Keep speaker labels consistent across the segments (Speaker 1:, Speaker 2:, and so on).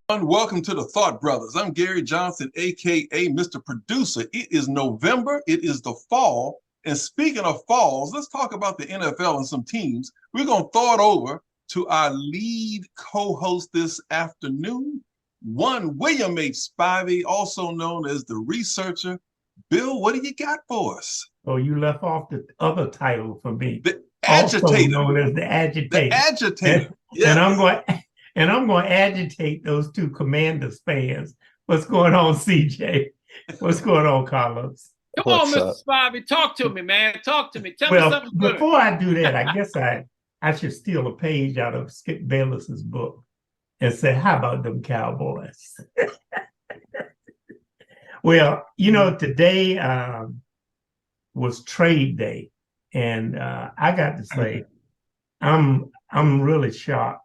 Speaker 1: Welcome to the Thought Brothers. I'm Gary Johnson, aka Mr. Producer. It is November, it is the fall. And speaking of falls, let's talk about the NFL and some teams. We're going to throw it over to our lead co-host this afternoon, one William H. Spivey, also known as the researcher. Bill, what do you got for us?
Speaker 2: Oh, you left off the other title for me.
Speaker 1: The agitator.
Speaker 2: Also known as the agitator.
Speaker 1: The agitator.
Speaker 2: Yes. And I'm going to agitate those two Commanders fans. What's going on, CJ? What's going on, Carlos?
Speaker 3: Come on, Mr. Spivey. Talk to me, man. Talk to me. Tell me something good.
Speaker 2: Before I do that, I guess I should steal a page out of Skip Bayless's book and say, how about them Cowboys? Well, today was trade day. And I got to say, I'm really shocked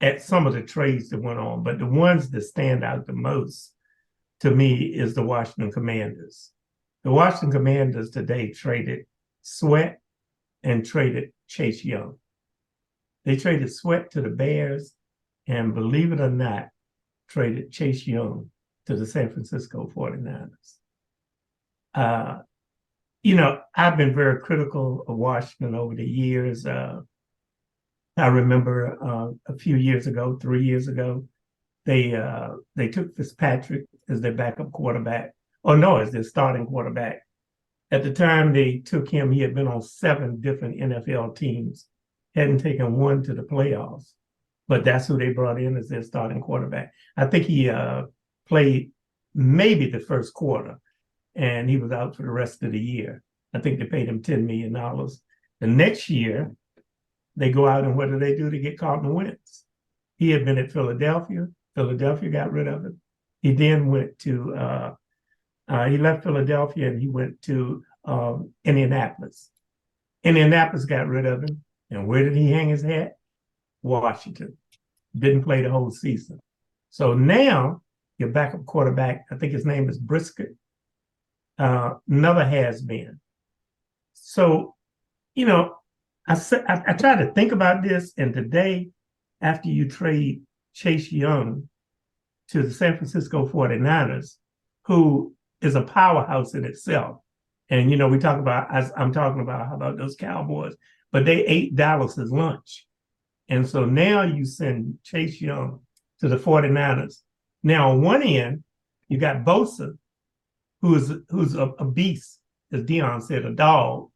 Speaker 2: at some of the trades that went on, but the ones that stand out the most to me is the Washington Commanders. The Washington Commanders today traded Sweat and traded Chase Young. They traded Sweat to the Bears and, believe it or not, traded Chase Young to the San Francisco 49ers. I've been very critical of Washington over the years. I remember a few years ago, 3 years ago, they took Fitzpatrick as their backup quarterback. Oh, no, as their starting quarterback. At the time they took him, he had been on 7 different NFL teams, hadn't taken one to the playoffs, but that's who they brought in as their starting quarterback. I think he played maybe the first quarter, and he was out for the rest of the year. I think they paid him $10 million. The next year, they go out and what do? They get Carlton Wentz. He had been at Philadelphia. Philadelphia got rid of him. He then went to, he left Philadelphia and he went to Indianapolis. Indianapolis got rid of him. And where did he hang his hat? Washington. Didn't play the whole season. So now your backup quarterback, I think his name is Brisket, another has-been. So, I try to think about this, and today, after you trade Chase Young to the San Francisco 49ers, who is a powerhouse in itself, and I'm talking about how about those Cowboys, but they ate Dallas's lunch. And so now you send Chase Young to the 49ers. Now on one end, you got Bosa, who's a beast, as Dion said, a dog.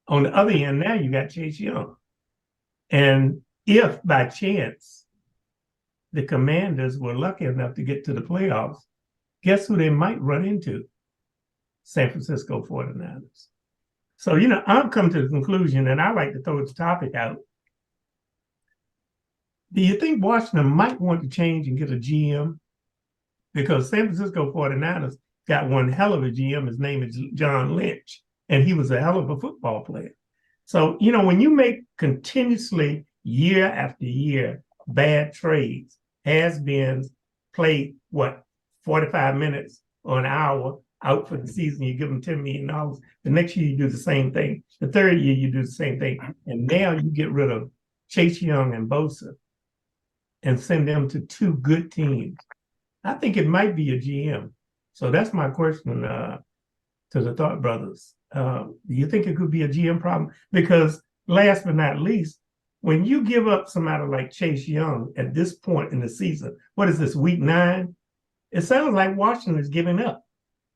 Speaker 2: On the other end, now you got Chase Young. And if by chance the Commanders were lucky enough to get to the playoffs, guess who they might run into? San Francisco 49ers. So, I've come to the conclusion, and I like to throw this topic out. Do you think Washington might want to change and get a GM? Because San Francisco 49ers got one hell of a GM. His name is John Lynch. And he was a hell of a football player. So, when you make continuously year after year bad trades, has-beens, play 45 minutes or an hour out for the season, you give them $10 million. The next year you do the same thing. The third year you do the same thing. And now you get rid of Chase Young and Bosa and send them to 2 good teams. I think it might be a GM. So that's my question to the Thought Brothers. Do you think it could be a GM problem? Because last but not least, when you give up somebody like Chase Young at this point in the season, what is this, week 9? It sounds like Washington is giving up.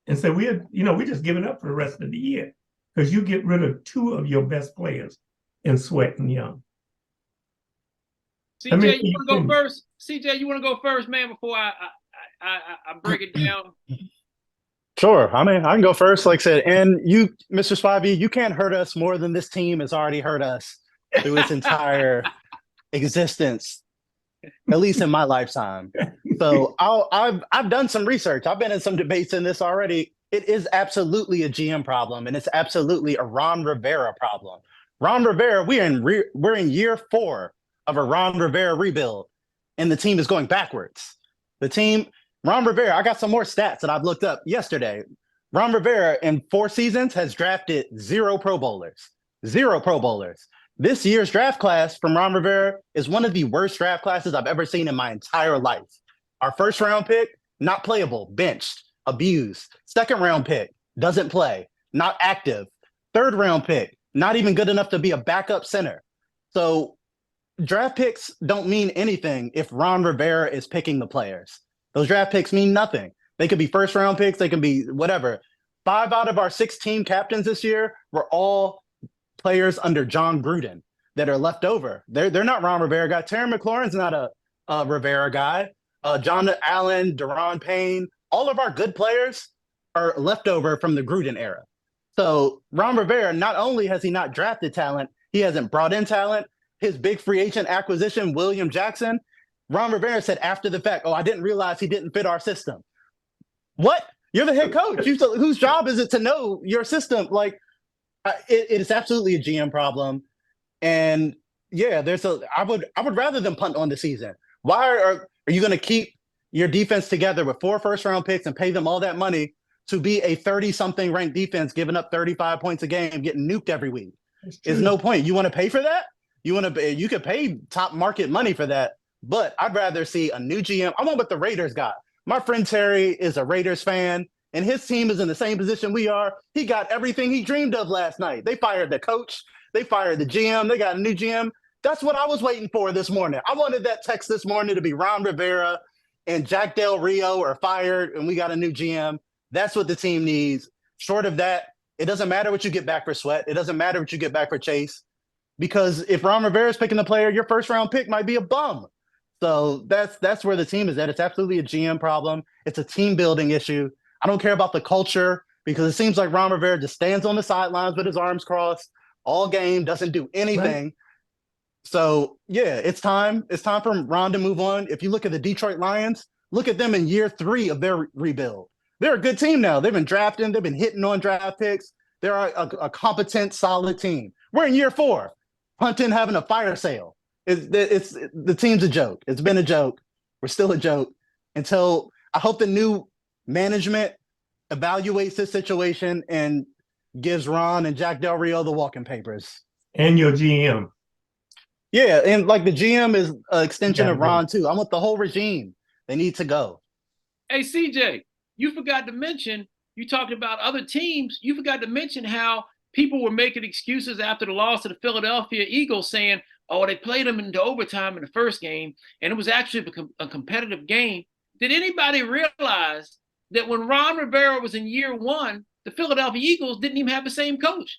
Speaker 2: And so we're just giving up for the rest of the year because you get rid of 2 of your best players in Sweat and Young.
Speaker 3: CJ, you want to go first? CJ, you want to go first, man, before I break it down?
Speaker 4: Sure. I can go first, like I said. And you, Mr. Spivey, you can't hurt us more than this team has already hurt us through its entire existence, at least in my lifetime. So I've done some research. I've been in some debates in this already. It is absolutely a GM problem, and it's absolutely a Ron Rivera problem. Ron Rivera, we're in year 4 of a Ron Rivera rebuild, and the team is going backwards. Ron Rivera, I got some more stats that I've looked up yesterday. Ron Rivera in 4 seasons has drafted 0 Pro Bowlers. 0 Pro Bowlers. This year's draft class from Ron Rivera is one of the worst draft classes I've ever seen in my entire life. Our first round pick, not playable, benched, abused. Second round pick, doesn't play, not active. Third round pick, not even good enough to be a backup center. So draft picks don't mean anything if Ron Rivera is picking the players. Those draft picks mean nothing. They could be first round picks, they can be whatever. 5 out of our 6 team captains this year were all players under John Gruden that are left over. They're not Ron Rivera guy. Terry McLaurin's not a Rivera guy. John Allen, Deron Payne, all of our good players are left over from the Gruden era. So Ron Rivera, not only has he not drafted talent, he hasn't brought in talent. His big free agent acquisition, William Jackson, Ron Rivera said after the fact, I didn't realize he didn't fit our system. What? You're the head coach. Whose job is it to know your system? Like, it is absolutely a GM problem. And yeah, I would rather them punt on the season. Why are you going to keep your defense together with 4 first-round picks and pay them all that money to be a 30-something ranked defense, giving up 35 points a game, getting nuked every week? There's no point. You want to pay for that? You could pay top market money for that, but I'd rather see a new GM. I want what the Raiders got. My friend Terry is a Raiders fan, and his team is in the same position we are. He got everything he dreamed of last night. They fired the coach. They fired the GM. They got a new GM. That's what I was waiting for this morning. I wanted that text this morning to be Ron Rivera and Jack Del Rio are fired, and we got a new GM. That's what the team needs. Short of that, it doesn't matter what you get back for Sweat. It doesn't matter what you get back for Chase. Because if Ron Rivera is picking the player, your first-round pick might be a bum. So that's where the team is at. It's absolutely a GM problem. It's a team-building issue. I don't care about the culture because it seems like Ron Rivera just stands on the sidelines with his arms crossed all game, doesn't do anything. Right. So, yeah, it's time. It's time for Ron to move on. If you look at the Detroit Lions, look at them in year 3 of their rebuild. They're a good team now. They've been drafting. They've been hitting on draft picks. They're a competent, solid team. We're in year 4. Punting, having a fire sale. It's the team's a joke. It's been a joke. We're still a joke until I hope the new management evaluates this situation and gives Ron and Jack Del Rio the walking papers.
Speaker 2: And your GM.
Speaker 4: Yeah, and like the GM is an extension of Ron too. I want the whole regime. They need to go.
Speaker 3: Hey, CJ, you forgot to mention, you talked about other teams. You forgot to mention how people were making excuses after the loss to the Philadelphia Eagles saying, they played them into overtime in the first game, and it was actually a competitive game. Did anybody realize that when Ron Rivera was in year 1, the Philadelphia Eagles didn't even have the same coach?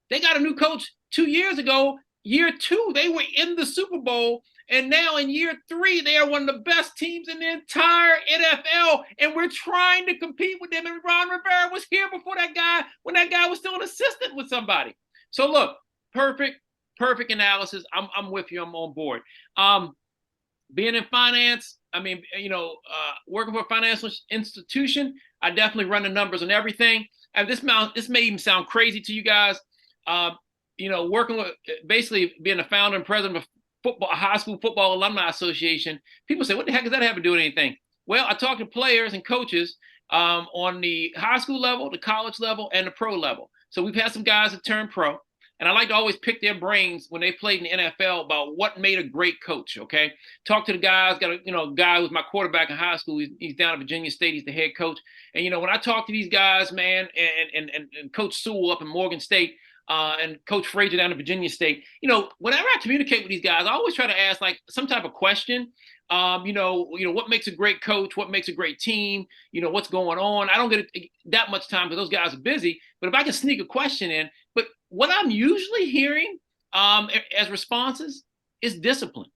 Speaker 3: They got a new coach 2 years ago. Year 2, they were in the Super Bowl, and now in year 3, they are one of the best teams in the entire NFL, and we're trying to compete with them. And Ron Rivera was here before that guy, when that guy was still an assistant with somebody. So look, perfect analysis. I'm with you. I'm on board. Being in finance, working for a financial institution, I definitely run the numbers on everything. And this may even sound crazy to you guys. Working with basically being a founder and president of a high school football alumni association, people say, what the heck does that have to do with anything? Well, I talk to players and coaches on the high school level, the college level, and the pro level. So we've had some guys that turned pro, and I like to always pick their brains when they played in the NFL about what made a great coach, okay? Talk to the guys, got a guy who was my quarterback in high school. He's down at Virginia State. He's the head coach. And, when I talk to these guys, man, and Coach Sewell up in Morgan State, and Coach Frazier down at Virginia State, whenever I communicate with these guys, I always try to ask like some type of question. What makes a great coach? What makes a great team? What's going on? I don't get that much time because those guys are busy. But if I can sneak a question in, but what I'm usually hearing as responses is discipline.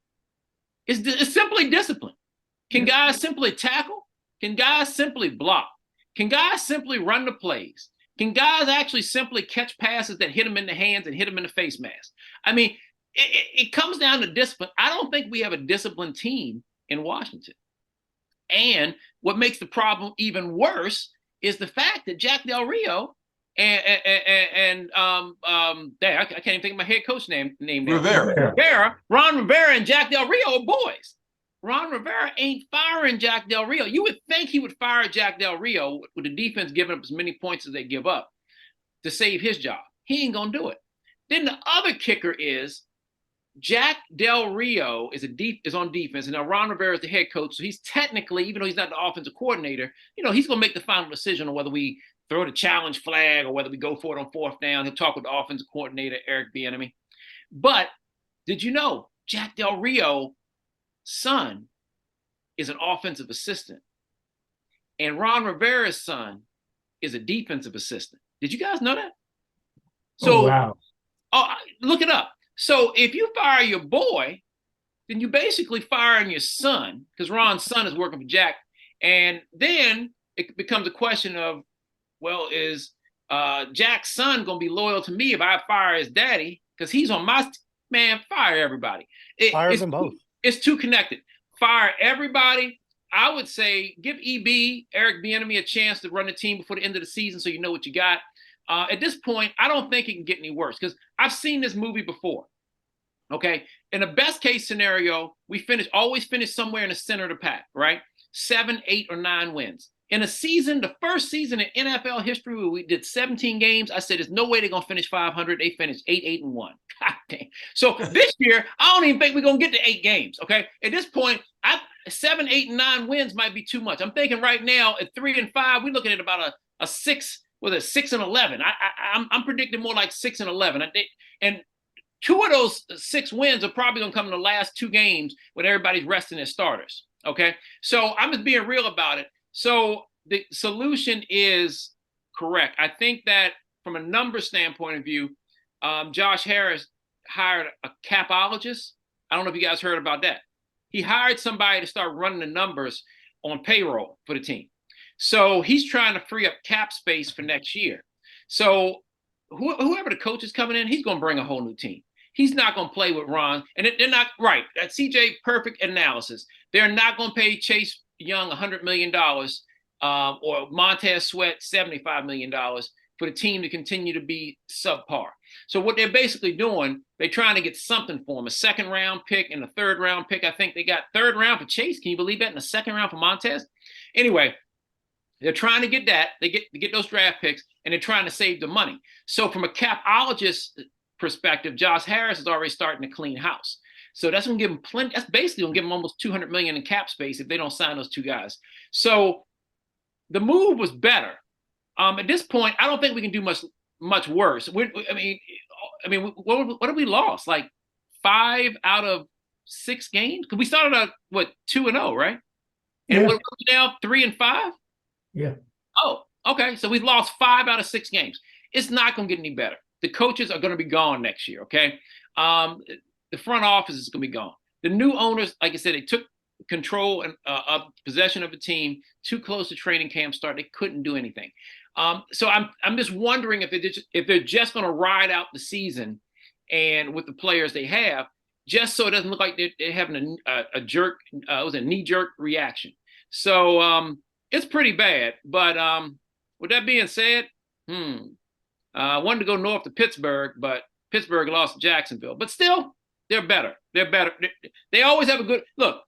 Speaker 3: It's simply discipline. Can guys simply tackle? Can guys simply block? Can guys simply run the plays? Can guys actually simply catch passes that hit them in the hands and hit them in the face mask? I mean, it comes down to discipline. I don't think we have a disciplined team in Washington. And what makes the problem even worse is the fact that Jack Del Rio I can't even think of my head coach name. Rivera, Ron Rivera and Jack Del Rio are boys. Ron Rivera ain't firing Jack Del Rio. You would think he would fire Jack Del Rio with the defense giving up as many points as they give up to save his job. He ain't going to do it. Then the other kicker is Jack Del Rio is on defense, and now Ron Rivera is the head coach. So he's technically, even though he's not the offensive coordinator, he's going to make the final decision on whether we throw the challenge flag or whether we go for it on fourth down. He'll talk with the offensive coordinator, Eric Bieniemy. But did you know Jack Del Rio's son is an offensive assistant, and Ron Rivera's son is a defensive assistant? Did you guys know that? So,
Speaker 2: wow.
Speaker 3: Look it up. So if you fire your boy, then you basically firing your son, because Ron's son is working for Jack. And then it becomes a question of, well, is Jack's son going to be loyal to me if I fire his daddy? Because he's on my man, fire everybody.
Speaker 4: Fire them both.
Speaker 3: It's too connected. Fire everybody. I would say give Eric Bieniemy, a chance to run the team before the end of the season so you know what you got. At this point, I don't think it can get any worse because I've seen this movie before. Okay. In the best case scenario, we always finish somewhere in the center of the pack, right? 7, 8, or 9 wins. In a season, the first season in NFL history where we did 17 games, I said, there's no way they're going to finish 500. They finished 8, 8, and 1. God damn. So this year, I don't even think we're going to get to 8 games. Okay. At this point, 7, 8, and 9 wins might be too much. I'm thinking right now at 3 and 5, we're looking at about a 6. With a 6 and 11, I'm predicting more like 6 and 11, and 2 of those 6 wins are probably going to come in the last 2 games when everybody's resting their starters. Okay, so I'm just being real about it. So the solution is correct. I think that from a number standpoint of view, Josh Harris hired a capologist. I don't know if you guys heard about that. He hired somebody to start running the numbers on payroll for the team. So he's trying to free up cap space for next year. So whoever the coach is coming in, he's going to bring a whole new team. He's not going to play with Ron. And they're not right. That CJ, perfect analysis. They're not going to pay Chase Young $100 million or Montez Sweat $75 million for the team to continue to be subpar. So what they're basically doing, they're trying to get something for him, a 2nd round pick and a 3rd round pick. I think they got 3rd round for Chase. Can you believe that? And a 2nd round for Montez? Anyway, they're trying to get that. They get those draft picks, and they're trying to save the money. So from a capologist perspective, Josh Harris is already starting to clean house. So that's going to give him plenty. That's basically going to give him almost $200 million in cap space if they don't sign those 2 guys. So the move was better. At this point, I don't think we can do much worse. I mean, what have we lost? Like 5 out of 6 games? Because we started at 2-0, right? And
Speaker 2: Yeah.
Speaker 3: what are we now 3 and 5?
Speaker 2: Yeah.
Speaker 3: Oh, okay. So we've lost 5 out of 6 games. It's not going to get any better. The coaches are going to be gone next year. Okay. The front office is going to be gone. The new owners, like I said, they took control and of possession of the team too close to training camp start. They couldn't do anything. So I'm just wondering if they're just going to ride out the season and with the players they have, just so it doesn't look like they're having a jerk. It was a knee-jerk reaction. So it's pretty bad. But with that being said, I wanted to go north to Pittsburgh, but Pittsburgh lost to Jacksonville. But still, they're better. They're better. They always have a good look.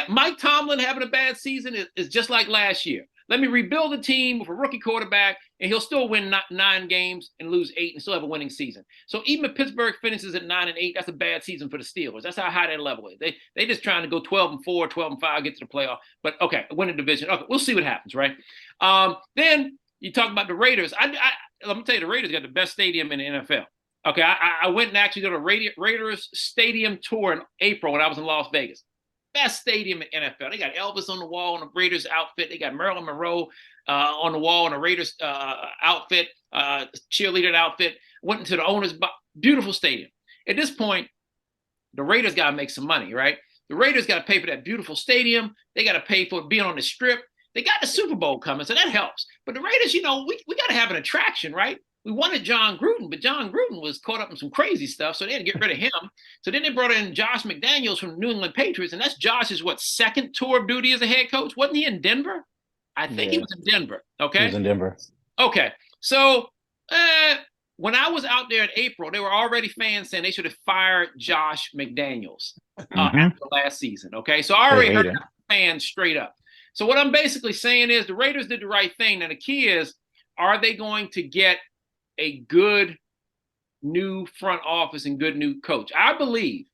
Speaker 3: Mike Tomlin having a bad season is just like last year. Let me rebuild the team with a rookie quarterback, and he'll still win 9 games and lose 8 and still have a winning season. So even if Pittsburgh finishes at 9 and 8, that's a bad season for the Steelers. That's how high their level is. They just trying to go 12 and 4, 12 and 5, get to the playoff. But okay, win a division. Okay, we'll see what happens, right? Then you talk about the Raiders. Let me tell you, the Raiders got the best stadium in the NFL. Okay, I went and actually did a Raiders stadium tour in April when I was in Las Vegas. Best stadium in NFL. They got Elvis on the wall in the Raiders outfit. They got Marilyn Monroe on the wall in a Raiders outfit, cheerleader outfit. Went into the owner's box. Beautiful stadium. At this point, the Raiders got to make some money, right? The Raiders got to pay for that beautiful stadium. They got to pay for being on the strip. They got the Super Bowl coming, so that helps. But the Raiders, we got to have an attraction, right? We wanted John Gruden, but John Gruden was caught up in some crazy stuff, so they had to get rid of him. So then they brought in Josh McDaniels from the New England Patriots, and that's Josh's, 2nd tour of duty as a head coach? Wasn't he in Denver? I think he was in Denver, okay?
Speaker 4: He was in Denver.
Speaker 3: Okay, so when I was out there in April, there were already fans saying they should have fired Josh McDaniels after last season, okay? So I already heard that fans straight up. So what I'm basically saying is the Raiders did the right thing. And the key is, are they going to get a good new front office and good new coach? I believe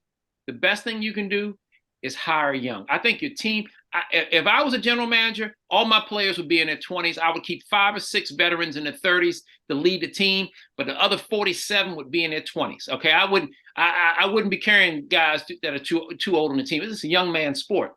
Speaker 3: the best thing you can do is hire young. I think your team, if I was a general manager, all my players would be in their 20s. I would keep 5 or 6 veterans in their 30s to lead the team, but the other 47 would be in their 20s. Okay, I wouldn't be carrying guys that are too old on the team. This is a young man's sport.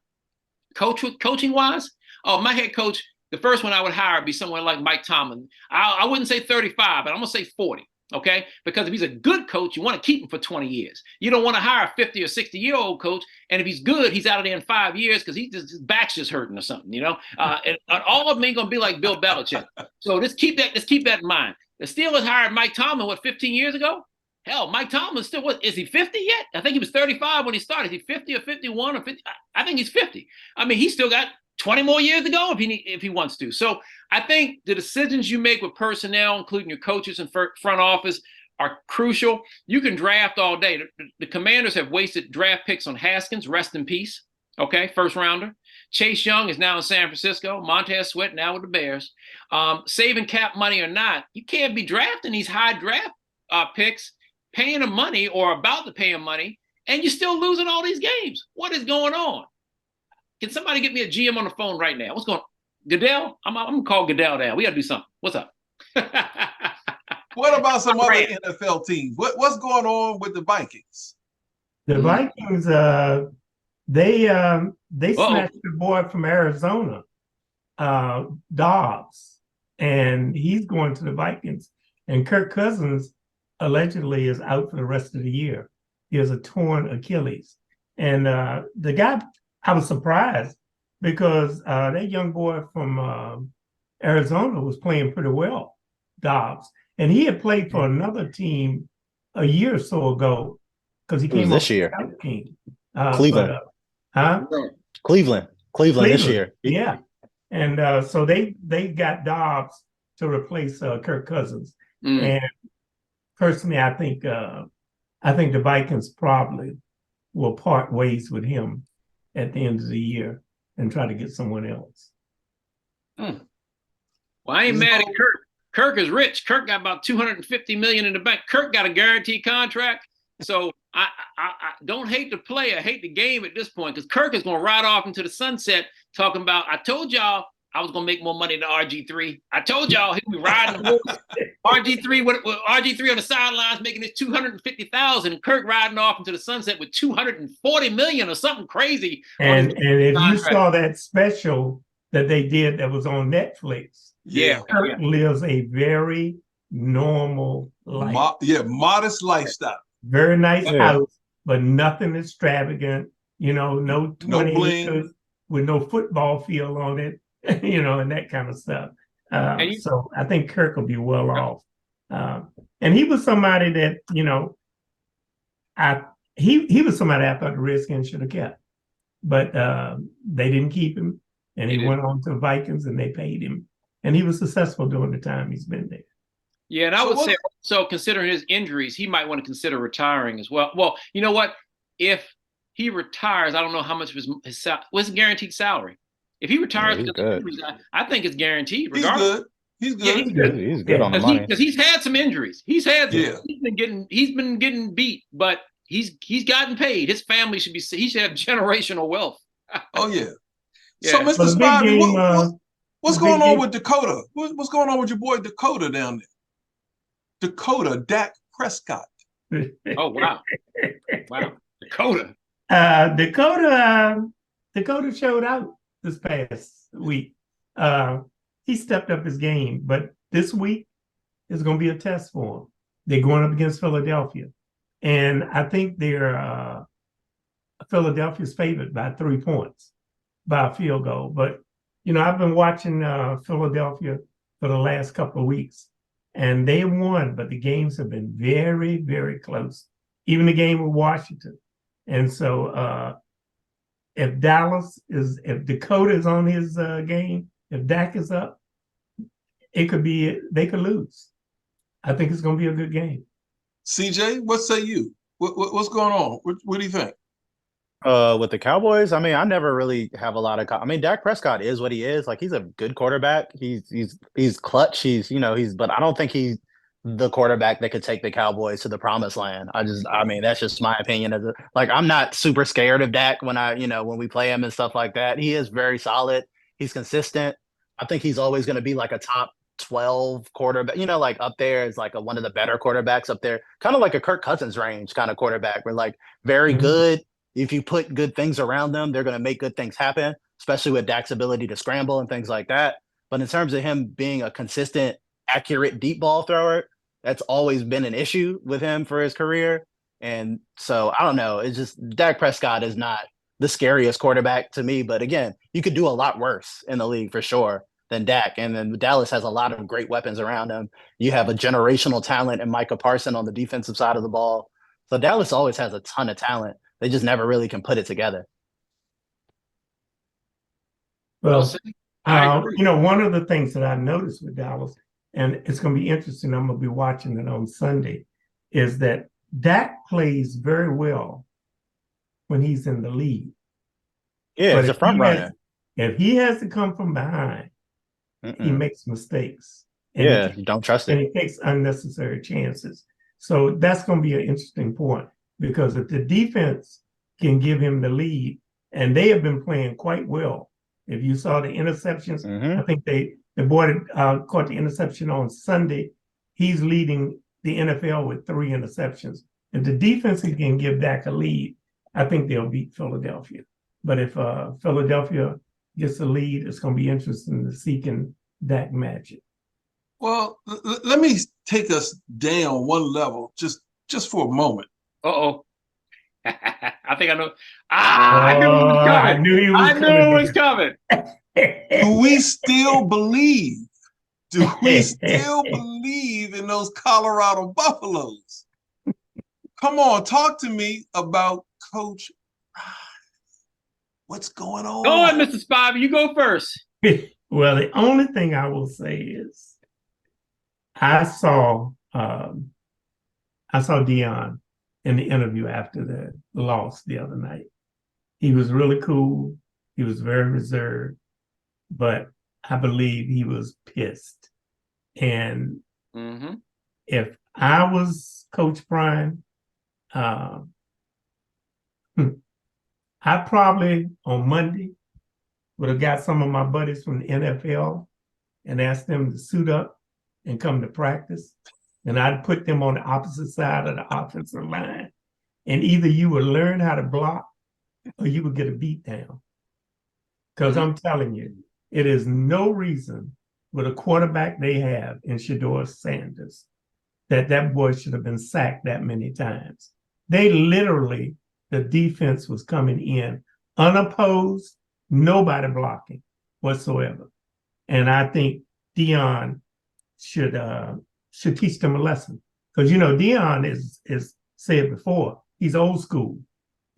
Speaker 3: Coaching wise, my head coach, the first one I would hire would be someone like Mike Tomlin. I wouldn't say 35, but I'm gonna say 40. Okay, because if he's a good coach, you want to keep him for 20 years. You don't want to hire a 50 or 60-year-old coach, and if he's good, he's out of there in 5 years because his back's just hurting or something, you know. And all of them ain't gonna be like Bill Belichick. So let's keep that in mind. The Steelers hired Mike Tomlin 15 years ago. Hell, Mike Tomlin still is he 50 yet? I think he was 35 when he started. Is he 50 or 51 or 50? I think he's 50. I mean, he's still got 20 more years to go if he wants to. So I think the decisions you make with personnel, including your coaches and front office, are crucial. You can draft all day. The Commanders have wasted draft picks on Haskins, rest in peace. Okay, first rounder. Chase Young is now in San Francisco. Montez Sweat now with the Bears. Saving cap money or not, you can't be drafting these high draft picks, paying them money or about to pay them money, and you're still losing all these games. What is going on? Can somebody get me a GM on the phone right now? What's going on? Goodell? I'm going to call Goodell down. We got to do something. What's up?
Speaker 1: What about some other NFL teams? What's going on with the Vikings?
Speaker 2: The Vikings, they snatched the boy from Arizona, Dobbs, and he's going to the Vikings. And Kirk Cousins allegedly is out for the rest of the year. He has a torn Achilles. And the guy, I was surprised because that young boy from Arizona was playing pretty well, Dobbs. And he had played for another team a year or so ago because he came
Speaker 4: this year.
Speaker 2: Team.
Speaker 4: Cleveland. Cleveland this year.
Speaker 2: Yeah. And so they got Dobbs to replace Kirk Cousins. And personally, I think the Vikings probably will part ways with him at the end of the year and try to get someone else.
Speaker 3: Well, I ain't mad at Kirk. Kirk is rich. Kirk got about $250 million in the bank. Kirk got a guaranteed contract. So I don't hate the player, hate the game at this point, because Kirk is going to ride off into the sunset talking about, I told y'all I was going to make more money than RG3. I told y'all he'd be riding the horse. RG3 with RG3 on the sidelines making it $250,000, and Kirk riding off into the sunset with $240 million or something crazy.
Speaker 2: And if you saw that special that they did that was on Netflix, Kirk lives a very normal life.
Speaker 1: Modest lifestyle.
Speaker 2: Very nice house, but nothing extravagant. You know, no 20 acres with no football field on it. You know, and that kind of stuff. So I think Kirk will be well off. And he was somebody that, you know, he was somebody I thought the Redskins should have kept, but they didn't keep him, and he went on to the Vikings, and they paid him, and he was successful during the time he's been there.
Speaker 3: Yeah, and I would say, so considering his injuries, he might want to consider retiring as well. Well, you know what? If he retires, I don't know how much of his guaranteed salary. If he retires, I think it's guaranteed. Regardless.
Speaker 1: He's good.
Speaker 3: Yeah,
Speaker 4: He's good on the money
Speaker 3: because he's had some injuries. He's been getting beat, but he's gotten paid. His family should have generational wealth.
Speaker 1: Oh yeah. So Mr. Spivey, what's going on with Dakota? What's going on with your boy Dakota down there? Dakota, Dak Prescott.
Speaker 3: Oh wow, Dakota.
Speaker 2: Dakota showed out this past week. He stepped up his game, but this week is going to be a test for him. They're going up against Philadelphia, and I think they're Philadelphia's favored by 3 points by a field goal. But you know, I've been watching Philadelphia for the last couple of weeks, and they won, but the games have been very, very close. Even the game with Washington, and so if Dakota is on his game, if Dak is up, they could lose. I think it's going to be a good game.
Speaker 1: CJ, what say you? What's going on? What do you think?
Speaker 4: With the Cowboys, I mean, I never really have a lot of. I mean, Dak Prescott is what he is. Like, he's a good quarterback. He's clutch. But I don't think he the quarterback that could take the Cowboys to the promised land. I mean, that's just my opinion. Like, I'm not super scared of Dak when we play him and stuff like that. He is very solid. He's consistent. I think he's always going to be like a top 12 quarterback, like up there is like one of the better quarterbacks up there, kind of like a Kirk Cousins range kind of quarterback. We're like very good. If you put good things around them, they're going to make good things happen, especially with Dak's ability to scramble and things like that. But in terms of him being a consistent, accurate deep ball thrower, that's always been an issue with him for his career. And so I don't know. It's just Dak Prescott is not the scariest quarterback to me. But again, you could do a lot worse in the league for sure than Dak. And then Dallas has a lot of great weapons around him. You have a generational talent in Micah Parsons on the defensive side of the ball. So Dallas always has a ton of talent. They just never really can put it together.
Speaker 2: Well, one of the things that I noticed with Dallas, and it's going to be interesting, I'm going to be watching it on Sunday, is that Dak plays very well when he's in the lead.
Speaker 4: Yeah, but he's a front runner.
Speaker 2: If he has to come from behind, he makes mistakes.
Speaker 4: And you don't trust him.
Speaker 2: And he takes unnecessary chances. So that's going to be an interesting point, because if the defense can give him the lead, and they have been playing quite well. If you saw the interceptions, I think the boy caught the interception on Sunday. He's leading the NFL with 3 interceptions. If the defense can give Dak a lead, I think they'll beat Philadelphia. But if Philadelphia gets a lead, it's going to be interesting to see can Dak match it.
Speaker 1: Well, let me take us down one level just for a moment.
Speaker 3: Uh-oh. I think I know. I knew it was coming. I knew it was coming.
Speaker 1: Do we still believe? Do we still believe in those Colorado Buffaloes? Come on, talk to me about Coach. What's going on?
Speaker 3: Go on, Mr. Spivey. You go first.
Speaker 2: Well, the only thing I will say is I saw Deion in the interview after the loss the other night. He was really cool. He was very reserved, but I believe he was pissed. And if I was Coach Prime, I probably on Monday would have got some of my buddies from the NFL and asked them to suit up and come to practice. And I'd put them on the opposite side of the offensive line. And either you would learn how to block or you would get a beat down. Because I'm telling you, it is no reason with a quarterback they have in Shedeur Sanders that boy should have been sacked that many times. They literally, the defense was coming in unopposed, nobody blocking whatsoever. And I think Deion should teach them a lesson. Because, Deion is said before, he's old school.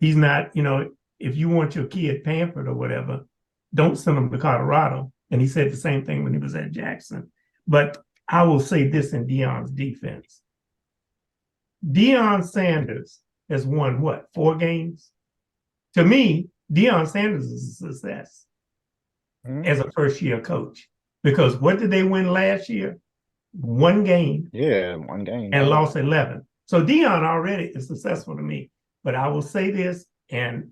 Speaker 2: He's not, if you want your kid pampered or whatever, don't send him to Colorado. And he said the same thing when he was at Jackson. But I will say this in Deion's defense. Deion Sanders has won, 4 games? To me, Deion Sanders is a success as a first-year coach. Because what did they win last year? 1 game.
Speaker 4: Yeah, 1 game.
Speaker 2: And lost 11. So Deion already is successful to me. But I will say this, and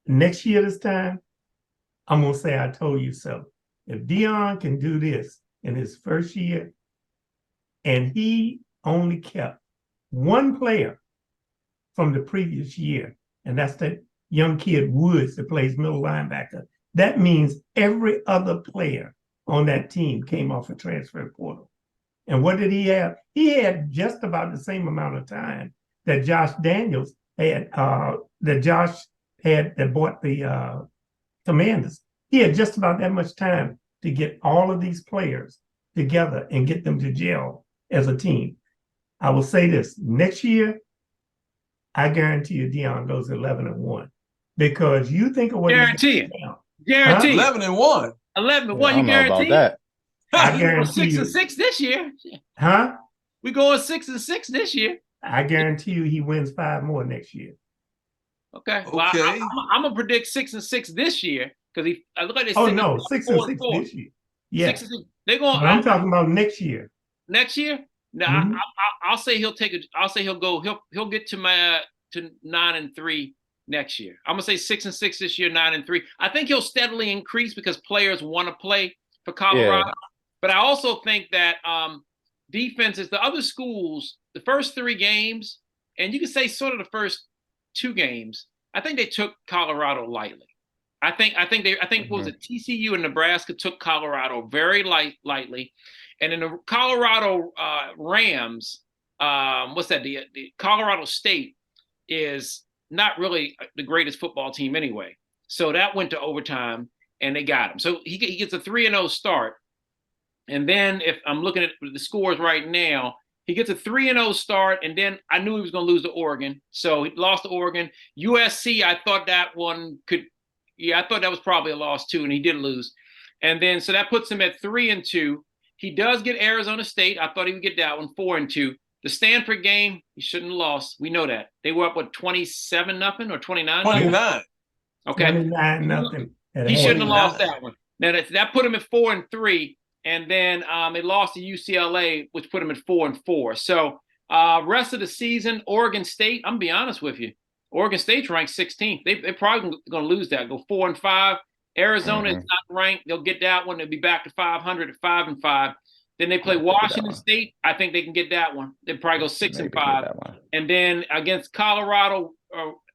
Speaker 2: next year this time, I'm going to say I told you so. If Deion can do this in his first year, and he only kept 1 player from the previous year, and that's that young kid Woods that plays middle linebacker, that means every other player on that team came off a transfer portal. And what did he have? He had just about the same amount of time that Josh Daniels had, that bought the Commanders. He had just about that much time to get all of these players together and get them to gel as a team. I will say this, next year, I guarantee you Deion goes 11-1. Because you think of what
Speaker 3: guarantee.
Speaker 1: 11-1.
Speaker 3: 11-1, you guarantee
Speaker 4: that.
Speaker 2: I guarantee
Speaker 3: 6-6 this year.
Speaker 2: Huh?
Speaker 3: We going 6-6 this year.
Speaker 2: I guarantee you he wins 5 more next year.
Speaker 3: Okay. Well, I'm gonna predict 6-6 this year because he. Look at this.
Speaker 2: 6-6 this year. Yeah.
Speaker 3: 6-6. They're going.
Speaker 2: I'm talking about next year.
Speaker 3: Next year. Now
Speaker 2: Mhm.
Speaker 3: I'll say he'll take a. I'll say he'll get to 9-3 next year. I'm gonna say 6-6 this year, 9-3. I think he'll steadily increase because players want to play for Colorado.
Speaker 4: Yeah.
Speaker 3: But I also think that defenses, the other schools, the first 3 games, and you can say sort of the first 2 games, I think they took Colorado lightly. I think what was it, TCU and Nebraska took Colorado very lightly, and in the Colorado Rams, what's that? The Colorado State is not really the greatest football team anyway. So that went to overtime and they got him. So he gets a 3-0 start. And then if I'm looking at the scores right now, he gets a 3-0 start. And then I knew he was going to lose to Oregon. So he lost to Oregon. USC, I thought that one I thought that was probably a loss too. And he did lose. And then, so that puts him at 3-2. He does get Arizona State. I thought he would get that one, 4-2. The Stanford game, he shouldn't have lost. We know that. They were up, 27-0 or 29?
Speaker 1: 29.
Speaker 3: Okay.
Speaker 2: 29-0.
Speaker 3: He shouldn't have lost that one. Now that put him at 4-3, and then they lost to UCLA, which put him at 4-4. So rest of the season, Oregon State. I'm gonna be honest with you, Oregon State's ranked 16th. They're probably gonna lose that. Go 4-5. Arizona is not ranked. They'll get that one. They'll be back to 500 at 5-5. Then they play Washington State. I think they can get that one. They'll probably go 6-5. And then against Colorado,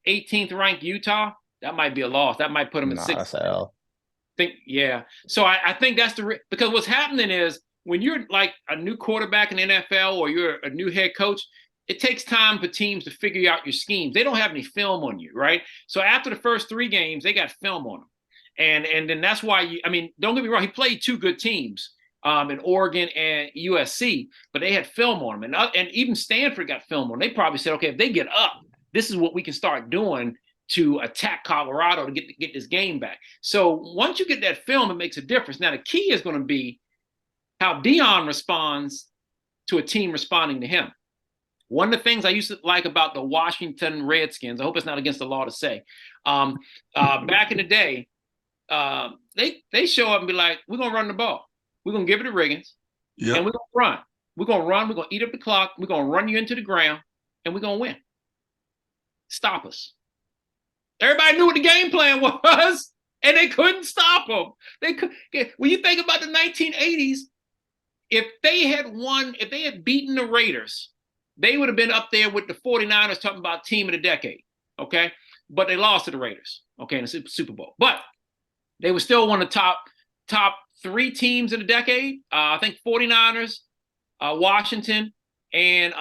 Speaker 3: 18th ranked Utah, that might be a loss. That might put them at 6. Yeah. So I think that's because what's happening is when you're like a new quarterback in the NFL or you're a new head coach, it takes time for teams to figure out your schemes. They don't have any film on you, right? So after the first 3 games, they got film on them. And then that's why don't get me wrong, he played 2 good teams in Oregon and USC, but they had film on them. And even Stanford got film on them. They probably said, okay, if they get up, this is what we can start doing to attack Colorado to get this game back. So once you get that film, it makes a difference. Now, the key is going to be how Deion responds to a team responding to him. One of the things I used to like about the Washington Redskins, I hope it's not against the law to say, back in the day, they show up and be like, we're going to run the ball. We're going to give it to Riggins, and we're going to run. We're going to run. We're going to eat up the clock. We're going to run you into the ground, and we're going to win. Stop us. Everybody knew what the game plan was, and they couldn't stop them. When you think about the 1980s, if they had beaten the Raiders, they would have been up there with the 49ers talking about team of the decade, okay? But they lost to the Raiders, okay, in the Super Bowl. But they were still one of the top 3 teams in the decade. I think 49ers, Washington, and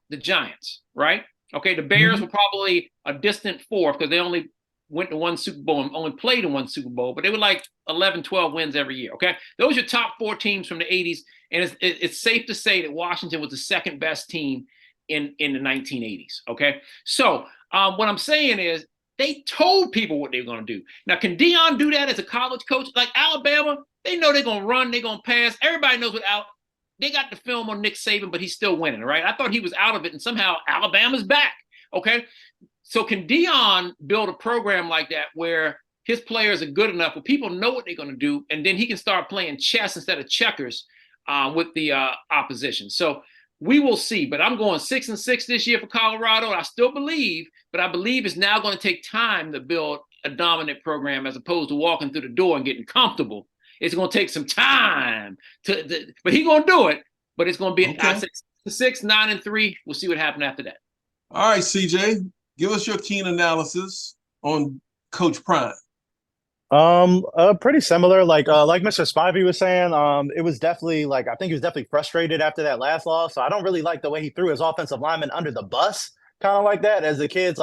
Speaker 3: the Giants, right? Okay, the Bears were probably a distant 4th because they only went to 1 Super Bowl and only played in 1 Super Bowl, but they were like 11, 12 wins every year, okay? Those are your top 4 teams from the 80s, and it's safe to say that Washington was the second best team in the 1980s, okay? So what I'm saying is they told people what they were going to do. Now, can Deion do that as a college coach? Like Alabama, they know they're going to run, they're going to pass. Everybody knows they got the film on Nick Saban, but he's still winning, right? I thought he was out of it, and somehow Alabama's back, okay? So can Deion build a program like that where his players are good enough where people know what they're going to do, and then he can start playing chess instead of checkers with the opposition? So we will see, but I'm going 6-6 this year for Colorado. I still believe, but I believe it's now going to take time to build a dominant program as opposed to walking through the door and getting comfortable. It's going to take some time but he's going to do it. But it's going to be 6, 9-3. We'll see what happens after that.
Speaker 1: All right, CJ, give us your keen analysis on Coach Prime.
Speaker 4: Pretty similar. Like Mr. Spivey was saying, it was definitely I think he was definitely frustrated after that last loss. So I don't really like the way he threw his offensive lineman under the bus, kind of like that. As a kid's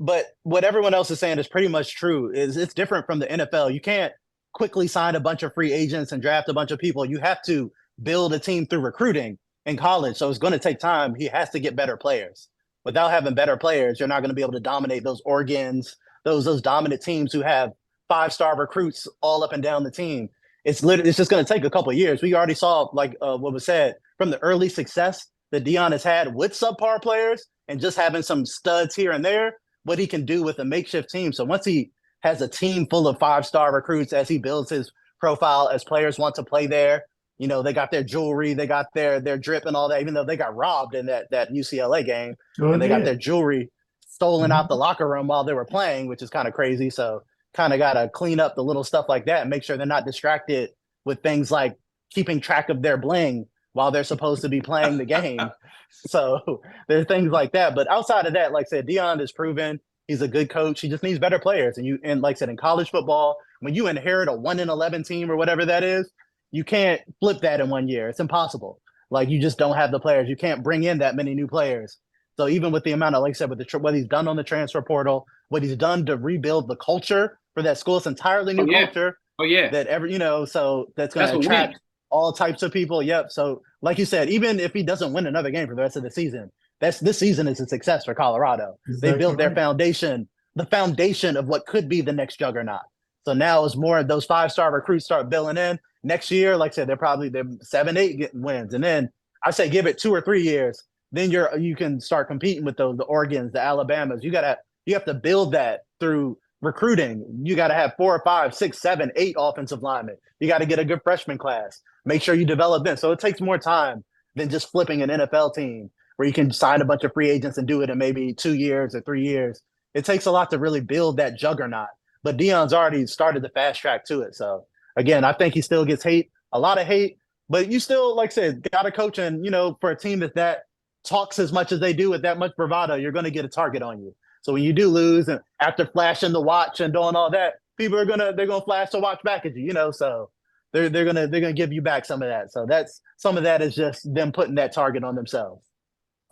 Speaker 4: but what everyone else is saying is pretty much true. It's different from the NFL. You can't quickly sign a bunch of free agents and draft a bunch of people. You have to build a team through recruiting in college. So it's going to take time. He has to get better players. Without having better players, you're not going to be able to dominate those Oregons, those dominant teams who have 5-star recruits all up and down the team. It's just going to take a couple of years. We already saw, what was said, from the early success that Deion has had with subpar players and just having some studs here and there, what he can do with a makeshift team. So once he has a team full of 5-star recruits, as he builds his profile, as players want to play there, You know, they got their jewelry, they got their drip and all that, even though they got robbed in that UCLA game.
Speaker 2: Sure
Speaker 4: And they got
Speaker 2: did.
Speaker 4: their jewelry stolen out
Speaker 2: Mhm.
Speaker 4: the locker room while they were playing, which is kind of crazy. So kind of got to clean up the little stuff like that and make sure they're not distracted with things like keeping track of their bling while they're supposed to be playing the game. So there's things like that. But outside of that, like I said, Dion is proven he's a good coach. He just needs better players. And like I said, in college football, when you inherit a 1-11 team or whatever that is, you can't flip that in 1 year. It's impossible. Like you just don't have the players. You can't bring in that many new players. So even with the amount of, like I said, with what he's done on the transfer portal, what he's done to rebuild the culture for that school, it's entirely new culture
Speaker 3: Oh yeah.
Speaker 4: that so that's going
Speaker 3: That's
Speaker 4: to
Speaker 3: what
Speaker 4: attract
Speaker 3: wins.
Speaker 4: all types of people. Yep. So like you said, even if he doesn't win another game for the rest of the season, this season is a success for Colorado. They
Speaker 2: Exactly
Speaker 4: built their
Speaker 2: right.
Speaker 4: foundation, the foundation of what could be the next juggernaut. So now it's more of those 5-star recruits start billing in. Next year, like I said, they're 7-8 getting wins. And then I say give it 2 or 3 years, then you can start competing with the Oregons, the Alabamas. You have to build that through recruiting. You got to have 4 or 5, 6, 7, 8 offensive linemen. You got to get a good freshman class. Make sure you develop them. So it takes more time than just flipping an NFL team where you can sign a bunch of free agents and do it in maybe 2 years or 3 years. It takes a lot to really build that juggernaut. But Dion's already started the fast track to it. So again, I think he still gets a lot of hate, but you still, like I said, got to coach. And, for a team that talks as much as they do with that much bravado, you're going to get a target on you. So when you do lose and after flashing the watch and doing all that, people they're gonna flash the watch back at you, so they're gonna give you back some of that. So some of that is just them putting that target on themselves.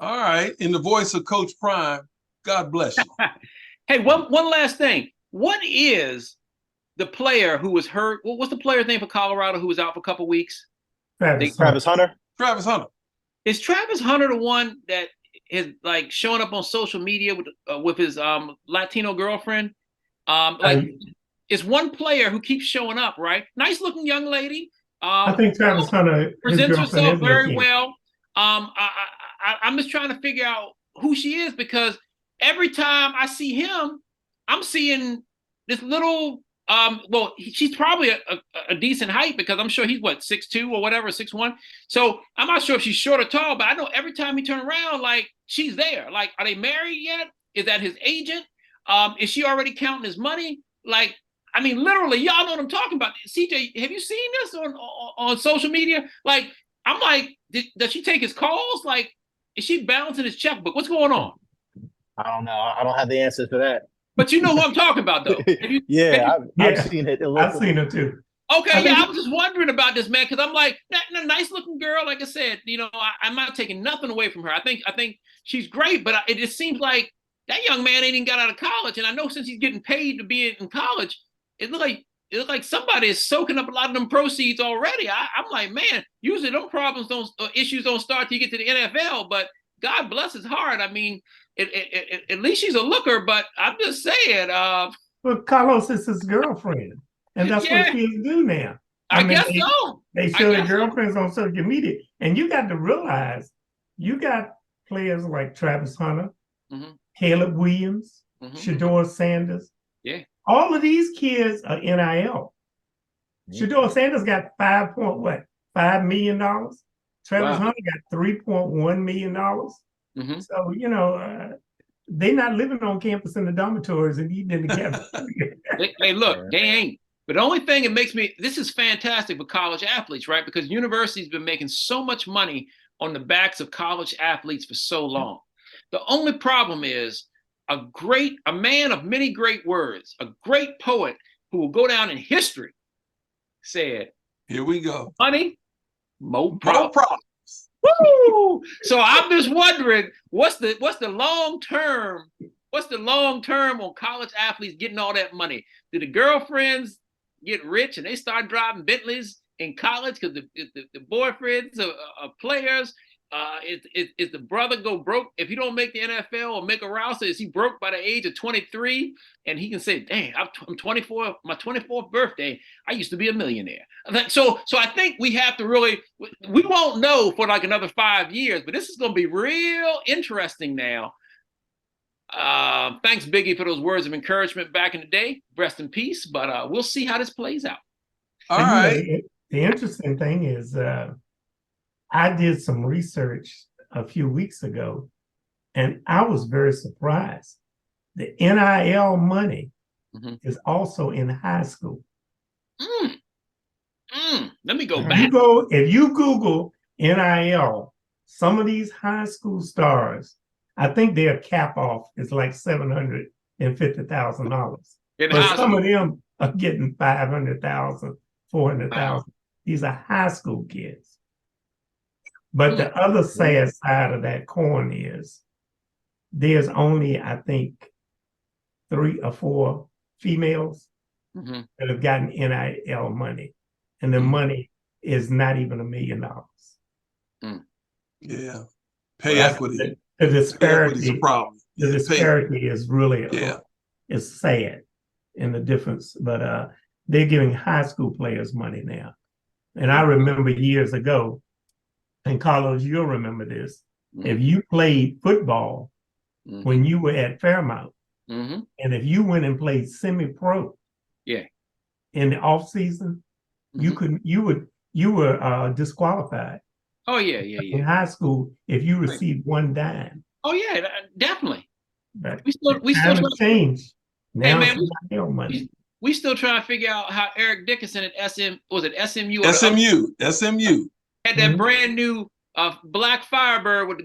Speaker 1: All right. In the voice of Coach Prime, God bless you.
Speaker 3: Hey, one last thing. What is the player who was hurt? What's the player's name for Colorado who was out for a couple of weeks?
Speaker 4: Travis Hunter.
Speaker 1: Travis Hunter. Is
Speaker 3: Travis Hunter the one that is like showing up on social media with his Latino girlfriend? It's one player who keeps showing up, right? Nice looking young lady.
Speaker 2: I think Travis Hunter
Speaker 3: presents herself very well. I'm just trying to figure out who she is because every time I see him, I'm seeing this little. She's probably a decent height because I'm sure he's 6'2" or whatever, 6'1". So I'm not sure if she's short or tall, but I know every time he turns around, like she's there. Like, are they married yet? Is that his agent? Is she already counting his money? Like, I mean, literally, y'all know what I'm talking about. CJ, have you seen this on social media? Like, I'm like, does she take his calls? Like, is she balancing his checkbook? What's going on?
Speaker 4: I don't know. I don't have the answers for that.
Speaker 3: But you know who I'm talking about, though.
Speaker 4: I've seen it.
Speaker 2: I've seen it too.
Speaker 3: Okay, I was just wondering about this, man, because I'm like, nice looking girl. Like I said, I'm not taking nothing away from her. I think she's great, but it just seems like that young man ain't even got out of college. And I know since he's getting paid to be in college, it looked like somebody is soaking up a lot of them proceeds already. I'm like, man, usually them issues don't start till you get to the NFL, but God bless his heart. I mean, at least she's a looker, but I'm just saying.
Speaker 2: But Carlos is his girlfriend, and that's what kids do now.
Speaker 3: I mean, guess so.
Speaker 2: They show their girlfriends on social media, and you got to realize you got players like Travis Hunter, Caleb Williams, Shedeur Sanders.
Speaker 3: Yeah,
Speaker 2: all of these kids are NIL. Shedeur Sanders got $5 million. Travis Hunter got $3.1 million. So, they're not living on campus in the dormitories and eating in the cafeteria.
Speaker 3: Hey, look, they ain't. But the only thing that makes this is fantastic for college athletes, right? Because universities been making so much money on the backs of college athletes for so long. The only problem is a man of many great words, a great poet who will go down in history said,
Speaker 1: here we go.
Speaker 3: Money, more problems. Woo! So I'm just wondering, what's the long term? What's the long term on college athletes getting all that money? Do the girlfriends get rich and they start driving Bentleys in college because the boyfriends are players? Is the brother go broke if he don't make the NFL or make a roster? Is he broke by the age of 23 and he can say, "Dang, I'm 24. My 24th birthday, I used to be a millionaire." So I think we have to we won't know for like another 5 years, but this is going to be real interesting now. Thanks, Biggie, for those words of encouragement back in the day. Rest in peace. But we'll see how this plays out.
Speaker 1: All right.
Speaker 2: The interesting thing is, I did some research a few weeks ago, and I was very surprised. The NIL money is also in high school.
Speaker 3: Let me go
Speaker 2: If
Speaker 3: back.
Speaker 2: if you Google NIL, some of these high school stars, I think their cap off is like $750,000.
Speaker 3: In
Speaker 2: But
Speaker 3: high
Speaker 2: some
Speaker 3: school.
Speaker 2: of them are getting 500,000, 400,000. These are high school kids. But the other sad side of that coin is there's only, I think, 3 or 4 females that have gotten NIL money, and the money is not even $1 million.
Speaker 1: Yeah. Pay
Speaker 2: That's
Speaker 1: equity.
Speaker 2: The
Speaker 1: Pay equity is a
Speaker 2: disparity.
Speaker 1: problem.
Speaker 2: The
Speaker 1: Yeah,
Speaker 2: disparity is really is sad in the difference. But they're giving high school players money now. And I remember years ago, and Carlos, you'll remember this. If you played football when you were at Fairmount, and if you went and played semi-pro, in the off season, you were disqualified.
Speaker 3: Oh yeah.
Speaker 2: In high school, if you received one dime.
Speaker 3: Oh yeah, definitely.
Speaker 2: But
Speaker 3: We still
Speaker 2: changed. Now
Speaker 3: man,
Speaker 2: it's NIL money.
Speaker 3: we still trying to figure out how Eric Dickinson at SMU
Speaker 1: SMU.
Speaker 3: had that brand new black Firebird with the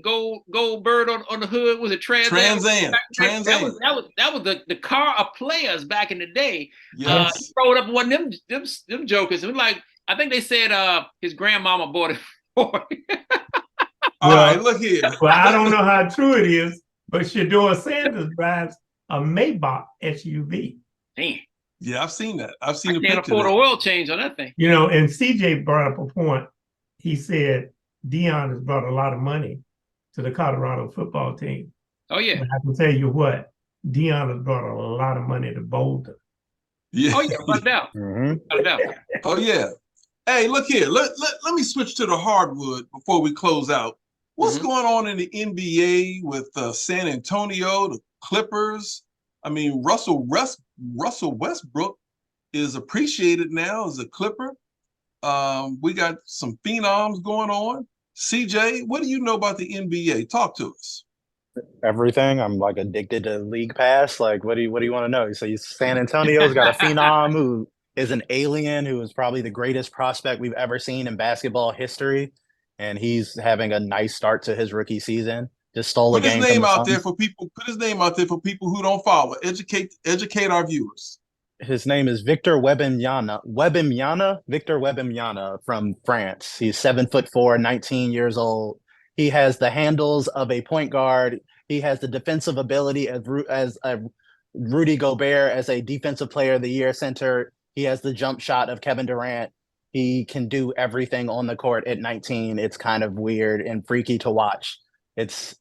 Speaker 3: gold bird on the hood. Was it Trans Am? That was the car of players back in the day.
Speaker 1: Yes.
Speaker 3: He rolled up one of them jokers, and like I think they said his grandmama bought it for him.
Speaker 1: All right, look here.
Speaker 2: Well, I don't know how true it is, but Shedeur Sanders drives a Maybach SUV.
Speaker 3: Damn.
Speaker 1: Yeah, I've seen that. I've seen
Speaker 3: I
Speaker 1: the
Speaker 3: can't
Speaker 1: picture.
Speaker 3: afford an oil change on that thing.
Speaker 2: You know, and CJ brought up a point. He said Deion has brought a lot of money to the Colorado football team.
Speaker 3: Oh yeah.
Speaker 2: But I can tell you what, Deion has brought a lot of money to Boulder.
Speaker 1: Yeah.
Speaker 3: Oh yeah, no doubt. No doubt.
Speaker 1: Oh yeah. Hey, look here. Let me switch to the hardwood before we close out. What's going on in the NBA with San Antonio, the Clippers? I mean, Russell Westbrook is appreciated now as a Clipper. We got some phenoms going on. CJ, what do you know about the NBA? Talk to us.
Speaker 4: Everything. I'm like addicted to League Pass. Like, what do you want to know? So San Antonio's got a phenom who is an alien, who is probably the greatest prospect we've ever seen in basketball history, and he's having a nice start to his rookie season. Just stole a game.
Speaker 1: Put his name out there for people. Put his name out there for people who don't follow. Educate our viewers.
Speaker 4: His name is Victor Wembanyama. Victor Wembanyama from France. He's 7'4", 19 years old. He has the handles of a point guard. He has the defensive ability as a Rudy Gobert as a defensive player of the year center. He has the jump shot of Kevin Durant. He can do everything on the court at 19. It's kind of weird and freaky to watch. It's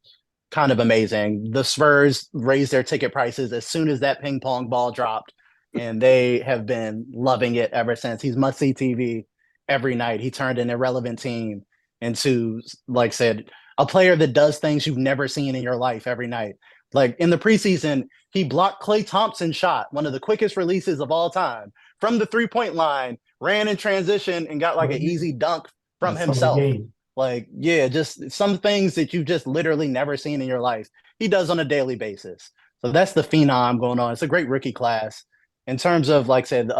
Speaker 4: kind of amazing. The Spurs raised their ticket prices as soon as that ping pong ball dropped, and they have been loving it ever since. He's must-see TV every night. He turned an irrelevant team into, like I said, a player that does things you've never seen in your life every night. Like in the preseason, he blocked Klay Thompson's shot, one of the quickest releases of all time, from the three-point line, ran in transition, and got like an easy dunk from himself. Like, yeah, just some things that you've just literally never seen in your life. He does on a daily basis. So that's the phenom going on. It's a great rookie class. In terms of, like I said,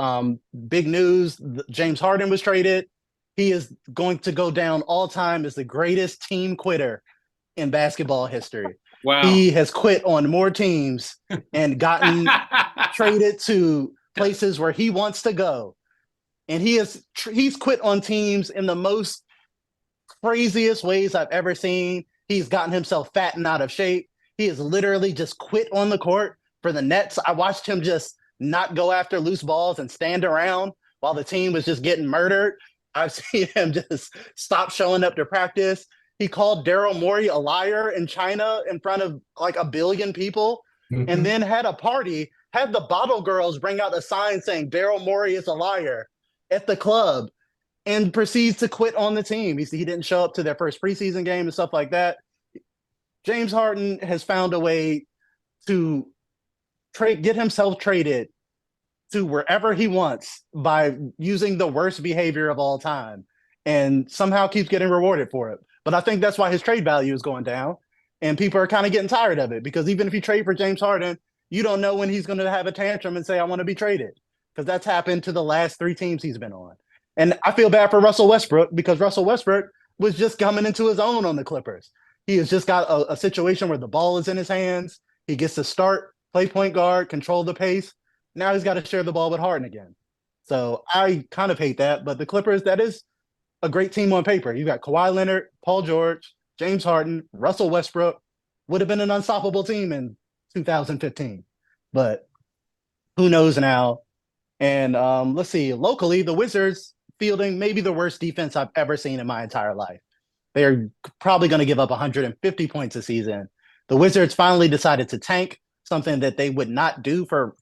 Speaker 4: big news, James Harden was traded. He is going to go down all time as the greatest team quitter in basketball history.
Speaker 3: Wow.
Speaker 4: He has quit on more teams and gotten traded to places where he wants to go. And he's quit on teams in the most craziest ways I've ever seen. He's gotten himself fat and out of shape. He has literally just quit on the court for the Nets. I watched him just not go after loose balls and stand around while the team was just getting murdered. I've seen him just stop showing up to practice. He called Daryl Morey a liar in China in front of like 1 billion people, and then had a party, had the bottle girls bring out a sign saying Daryl Morey is a liar at the club, and proceeds to quit on the team. He didn't show up to their first preseason game and stuff like that. James Harden has found a way to get himself traded to wherever he wants by using the worst behavior of all time and somehow keeps getting rewarded for it. But I think that's why his trade value is going down. And people are kind of getting tired of it because even if you trade for James Harden, you don't know when he's going to have a tantrum and say, I want to be traded. Because that's happened to the last 3 teams he's been on. And I feel bad for Russell Westbrook because Russell Westbrook was just coming into his own on the Clippers. He has just got a situation where the ball is in his hands. He gets to start, play point guard, control the pace. Now he's got to share the ball with Harden again. So I kind of hate that. But the Clippers, that is a great team on paper. You got Kawhi Leonard, Paul George, James Harden, Russell Westbrook. Would have been an unstoppable team in 2015. But who knows now? And let's see, locally, the Wizards fielding maybe the worst defense I've ever seen in my entire life. They're probably going to give up 150 points a season. The Wizards finally decided to tank, something that they would not do for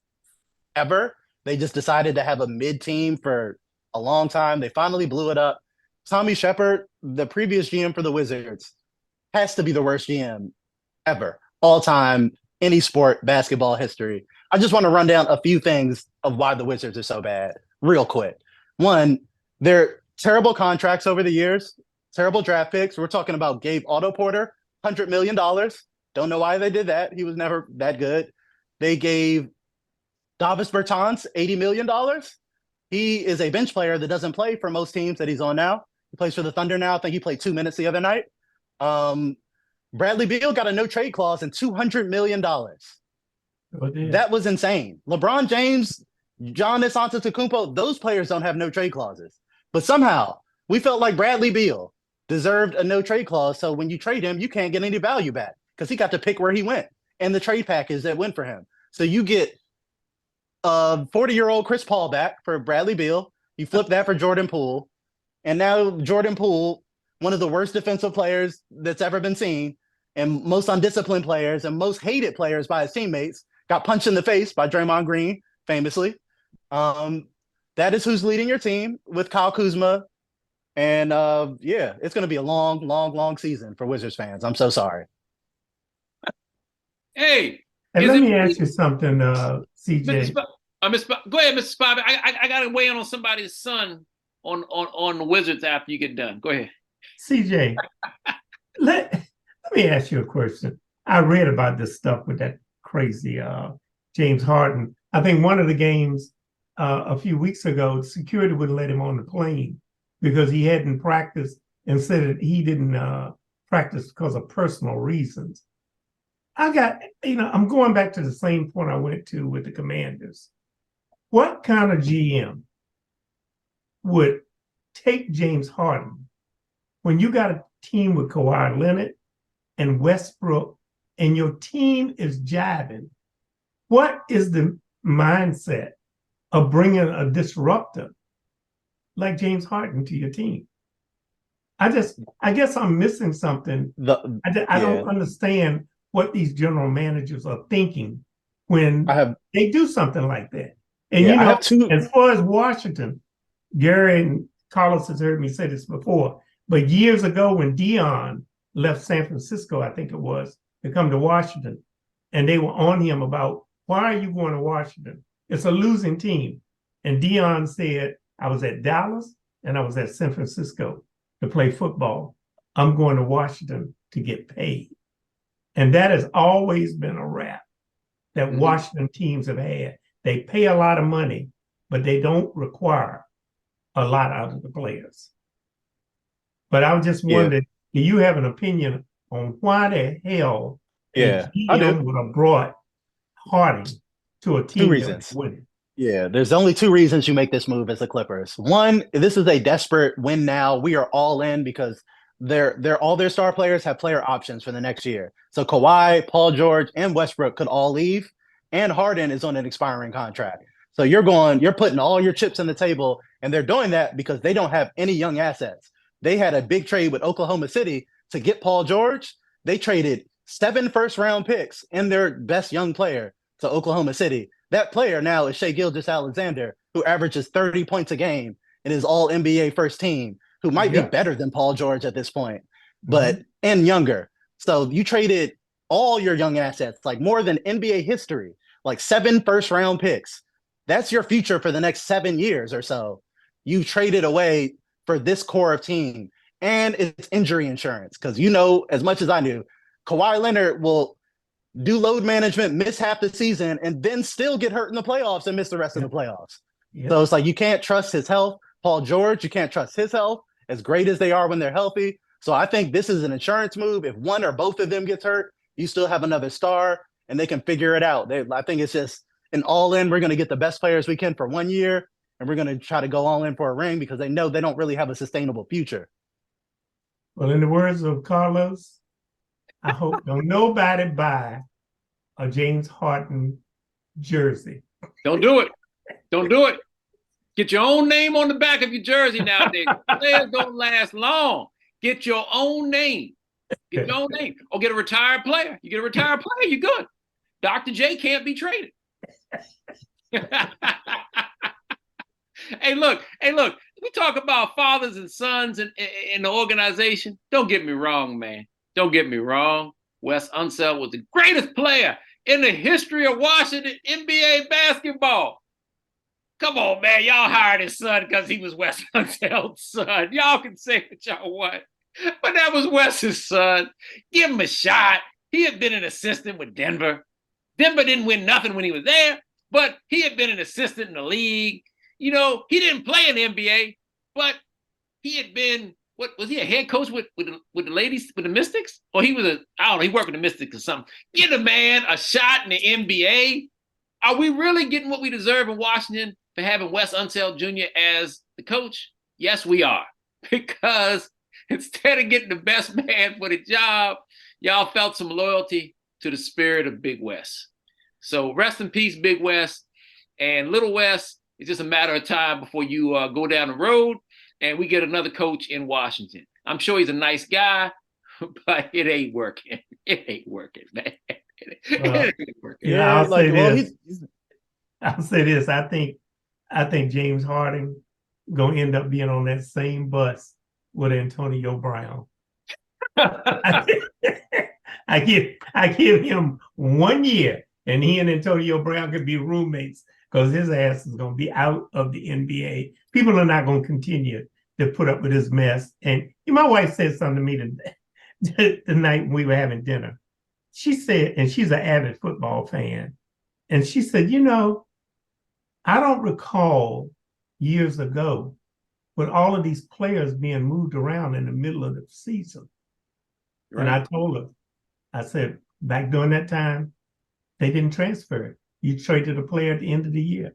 Speaker 4: ever. They just decided to have a mid-team for a long time. They finally blew it up. Tommy Shepard, the previous GM for the Wizards, has to be the worst GM ever, all time, any sport, basketball history. I just want to run down a few things of why the Wizards are so bad real quick. One, they're terrible contracts over the years, terrible draft picks. We're talking about Gabe Otto Porter, $100 million. Don't know why they did that. He was never that good. They gave Davis Bertans $80 million. He is a bench player that doesn't play for most teams that he's on now. He plays for the Thunder now. I think he played 2 minutes the other night. Bradley Beal got a no trade clause and $200 million. That was insane. LeBron James, Giannis Antetokounmpo, those players don't have no trade clauses. But somehow we felt like Bradley Beal deserved a no trade clause. So when you trade him, you can't get any value back because he got to pick where he went and the trade package that went for him. So you get a 40-year-old Chris Paul back for Bradley Beal. You flip that for Jordan Poole. And now Jordan Poole, one of the worst defensive players that's ever been seen and most undisciplined players and most hated players by his teammates, got punched in the face by Draymond Green, famously. That is who's leading your team with Kyle Kuzma. And yeah, it's going to be a long, long, long season for Wizards fans. I'm so sorry.
Speaker 3: Hey.
Speaker 2: And let me ask you something, CJ.
Speaker 3: Go ahead, Mr. Spivey. I got to weigh in on somebody's son on the Wizards after you get done. Go ahead.
Speaker 2: CJ, let me ask you a question. I read about this stuff with that crazy James Harden. I think one of the games a few weeks ago, security wouldn't let him on the plane because he hadn't practiced and said that he didn't practice because of personal reasons. I'm going back to the same point I went to with the Commanders. What kind of GM would take James Harden when you got a team with Kawhi Leonard and Westbrook and your team is jiving? What is the mindset of bringing a disruptor like James Harden to your team? I guess I'm missing something. I don't understand what these general managers are thinking when they do something like that. And as far as Washington, Gary and Carlos has heard me say this before, but years ago when Dion left San Francisco, I think it was, to come to Washington, and they were on him about, why are you going to Washington? It's a losing team. And Dion said, I was at Dallas and I was at San Francisco to play football. I'm going to Washington to get paid. And that has always been a rap that Washington teams have had. They pay a lot of money, but they don't require a lot out of the players. But I was just wondering, do you have an opinion on why the hell GM would have brought Harden to a team?
Speaker 4: 2 reasons.
Speaker 2: Winning?
Speaker 4: Yeah, there's only 2 reasons you make this move as the Clippers. One, this is a desperate win now. We are all in because all their star players have player options for the next year. So Kawhi, Paul George, and Westbrook could all leave, and Harden is on an expiring contract. So you're putting all your chips on the table, and they're doing that because they don't have any young assets. They had a big trade with Oklahoma City to get Paul George. They traded 7 first-round picks and their best young player to Oklahoma City. That player now is Shai Gilgeous-Alexander, who averages 30 points a game and is all NBA first team, who might be better than Paul George at this point, but and younger. So you traded all your young assets, like more than NBA history, like 7 first-round picks That's your future for the next 7 years or so. You traded away for this core of team, and it's injury insurance because as much as I do, Kawhi Leonard will do load management, miss half the season, and then still get hurt in the playoffs and miss the rest of the playoffs. Yep. So it's like you can't trust his health. Paul George, you can't trust his health, as great as they are when they're healthy. So I think this is an insurance move. If one or both of them gets hurt, you still have another star, and they can figure it out. I think it's just an all-in. We're going to get the best players we can for 1 year, and we're going to try to go all in for a ring because they know they don't really have a sustainable future.
Speaker 2: Well, in the words of Carlos, I hope don't nobody buy a James Harden jersey.
Speaker 3: Don't do it. Don't do it. Get your own name on the back of your jersey nowadays. Players don't last long. Get your own name. Get your own name. Or get a retired player. You get a retired player, you're good. Dr. J can't be traded. Hey, look. We talk about fathers and sons in the organization. Don't get me wrong, man. Don't get me wrong. Wes Unseld was the greatest player in the history of Washington NBA basketball. Come on, man. Y'all hired his son because he was Wes Unseld's son. Y'all can say what y'all want. But that was Wes's son. Give him a shot. He had been an assistant with Denver. Denver didn't win nothing when he was there, but he had been an assistant in the league. He didn't play in the NBA, but he had been, what was he, a head coach with the ladies, with the Mystics? Or he was he worked with the Mystics or something. Give the man a shot in the NBA. Are we really getting what we deserve in Washington for having Wes Unseld Jr. as the coach? Yes, we are. Because instead of getting the best man for the job, y'all felt some loyalty to the spirit of Big Wes. So rest in peace, Big Wes. And Little Wes, it's just a matter of time before you go down the road and we get another coach in Washington. I'm sure he's a nice guy, but it ain't working. It ain't working, man. It ain't working.
Speaker 2: Yeah, I'll say this. I think James Harden gonna end up being on that same bus with Antonio Brown. I give him 1 year, and he and Antonio Brown could be roommates because his ass is going to be out of the NBA. People are not going to continue to put up with his mess. And my wife said something to me the night we were having dinner. She said, and she's an avid football fan, and she said, I don't recall years ago with all of these players being moved around in the middle of the season. Right. And I told her, I said, back during that time, they didn't transfer it. You traded a player at the end of the year.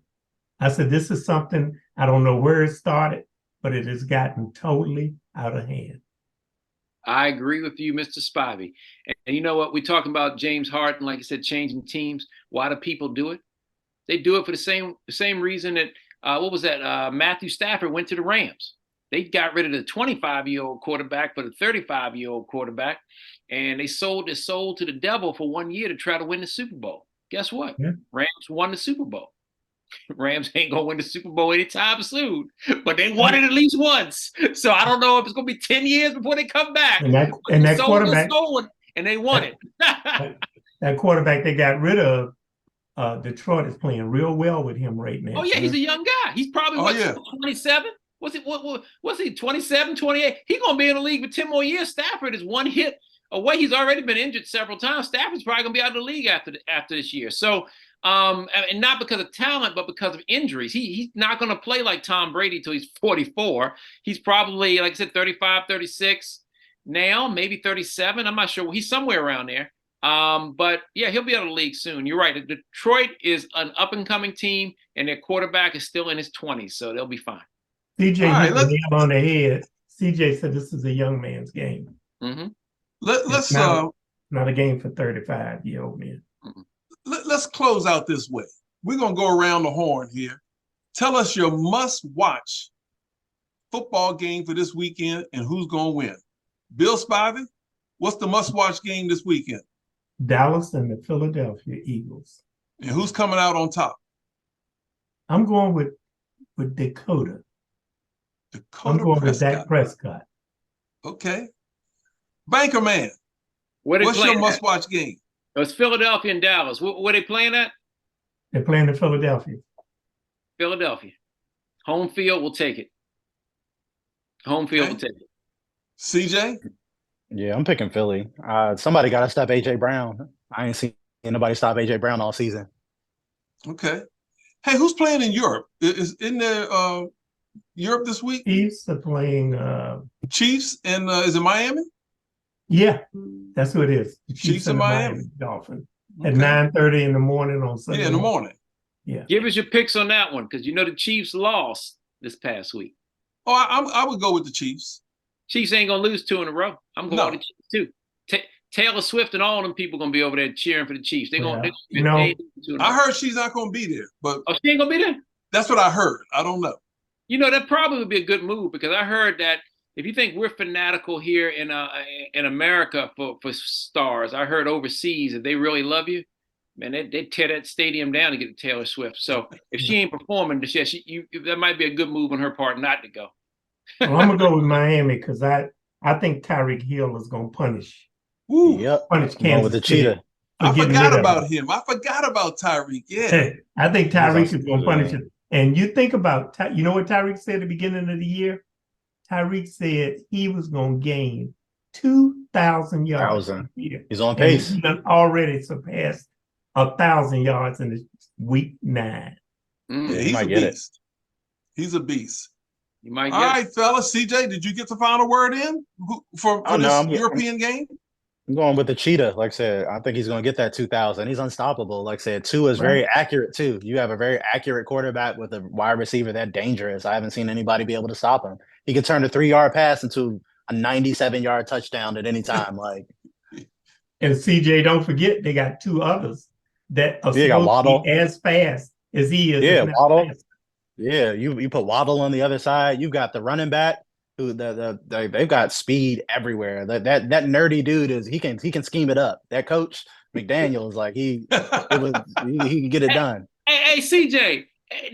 Speaker 2: I said, this is something, I don't know where it started, but it has gotten totally out of hand.
Speaker 3: I agree with you, Mr. Spivey. And you know what? We're talking about James Harden, like I said, changing teams. Why do people do it? They do it for the same reason that, Matthew Stafford went to the Rams. They got rid of the 25-year-old quarterback for the 35-year-old quarterback, and they sold their soul to the devil for 1 year to try to win the Super Bowl. Guess what? Yeah. Rams won the Super Bowl. Rams ain't going to win the Super Bowl anytime soon, but they won it at least once. So I don't know if it's going to be 10 years before they come back.
Speaker 2: And that quarterback,
Speaker 3: and they won it.
Speaker 2: That quarterback they got rid of, Detroit is playing real well with him right now.
Speaker 3: Oh, yeah, he's a young guy. He's probably, 27? What's he, 27, 28? He's going to be in the league for 10 more years. Stafford is one hit away. He's already been injured several times. Stafford's probably going to be out of the league after this year. So, and not because of talent, but because of injuries. He's not going to play like Tom Brady till he's 44. He's probably, like I said, 35, 36 now, maybe 37. I'm not sure. He's somewhere around there. But yeah, he'll be out of the league soon. You're right. Detroit is an up-and-coming team, and their quarterback is still in his 20s, so they'll be fine.
Speaker 2: CJ hit the nail on the head. CJ said this is a young man's game.
Speaker 3: Mm-hmm.
Speaker 1: Let's
Speaker 2: not a game for 35-year-old men.
Speaker 3: Mm-hmm.
Speaker 1: Let's close out this way. We're gonna go around the horn here. Tell us your must-watch football game for this weekend and who's gonna win. Bill Spivey, what's the must-watch game this weekend?
Speaker 2: Dallas and the Philadelphia Eagles.
Speaker 1: And who's coming out on top?
Speaker 2: I'm going with Dakota. I'm going with Dak Prescott.
Speaker 1: Okay. Banker Man,
Speaker 3: what's
Speaker 1: your must-watch game?
Speaker 3: It's Philadelphia and Dallas. Where are they playing at?
Speaker 2: They're playing in Philadelphia.
Speaker 3: Philadelphia. Home field will take it. Home field
Speaker 1: Okay.
Speaker 3: will take it.
Speaker 1: CJ?
Speaker 4: Yeah, I'm picking Philly. Somebody got to stop AJ Brown. I ain't seen anybody stop AJ Brown all season.
Speaker 1: Okay. Hey, who's playing in Europe? Is in there Europe this week?
Speaker 2: Chiefs are playing.
Speaker 1: Chiefs and is it Miami?
Speaker 2: Yeah, that's who it is. The
Speaker 1: Chiefs
Speaker 2: and
Speaker 1: in
Speaker 2: the
Speaker 1: Miami.
Speaker 2: Dolphins
Speaker 1: Okay.
Speaker 2: at 9:30 in the morning on Sunday.
Speaker 1: Yeah, in the morning.
Speaker 2: Yeah.
Speaker 3: Give us your picks on that one, because you know the Chiefs lost this past week.
Speaker 1: Oh, I would go with the Chiefs.
Speaker 3: Chiefs ain't gonna lose 2 in a row. I'm going with the Chiefs too. Taylor Swift and all them people gonna be over there cheering for the Chiefs. They're gonna.
Speaker 2: You know,
Speaker 3: they 2 in a row.
Speaker 1: I heard she's not going to be there, but
Speaker 3: Oh, she ain't gonna be there.
Speaker 1: that's what I heard. I don't know.
Speaker 3: You know, that probably would be a good move, because I heard that if you think we're fanatical here in America for stars, I heard overseas if they really love you, man, they tear that stadium down to get to Taylor Swift. So if she ain't performing, that might be a good move on her part not to go.
Speaker 2: well, I'm gonna go with Miami because I think Tyreek Hill is gonna punish
Speaker 1: Woo.
Speaker 4: Yep.
Speaker 2: Kansas
Speaker 4: I'm going with the
Speaker 2: City
Speaker 4: cheetah.
Speaker 2: for
Speaker 1: I
Speaker 2: getting
Speaker 1: forgot
Speaker 2: rid of
Speaker 1: about
Speaker 2: him.
Speaker 1: him. I forgot about Tyreek. Yeah.
Speaker 2: Hey, I think Tyreek
Speaker 4: He's
Speaker 2: is going to
Speaker 4: awesome.
Speaker 2: punish it. And you think about, you know what Tyreek said at the beginning of the year? Tyreek said he was going to gain 2,000 yards a year.
Speaker 4: He's on
Speaker 2: And
Speaker 4: pace.
Speaker 2: he done already surpassed 1,000 yards in week 9.
Speaker 3: Mm,
Speaker 1: Yeah,
Speaker 4: He
Speaker 1: he's
Speaker 4: might
Speaker 1: a
Speaker 4: get it.
Speaker 1: beast. He's a beast.
Speaker 3: you might
Speaker 1: All
Speaker 3: get
Speaker 1: right, fellas. CJ, did you get the final word in for
Speaker 4: Oh, no,
Speaker 1: this
Speaker 4: I'm-
Speaker 1: European game?
Speaker 4: I'm going with the cheetah. Like I said, I think he's going to get that 2,000. He's unstoppable. Like I said, Tua is very accurate too. You have a very accurate quarterback with a wide receiver that dangerous. I haven't seen anybody be able to stop him. He could turn a 3-yard pass into a 97-yard touchdown at any time. Like,
Speaker 2: And CJ, don't forget, they got 2 others that are
Speaker 4: Yeah, got
Speaker 2: supposed to
Speaker 4: Waddle.
Speaker 2: be as fast as he is.
Speaker 4: Yeah,
Speaker 2: if not
Speaker 4: Waddle.
Speaker 2: faster.
Speaker 4: yeah, you put Waddle on the other side. You've got the running back who they've got speed everywhere. That nerdy dude he can scheme it up. That coach McDaniels, like he can get it done.
Speaker 3: Hey, CJ,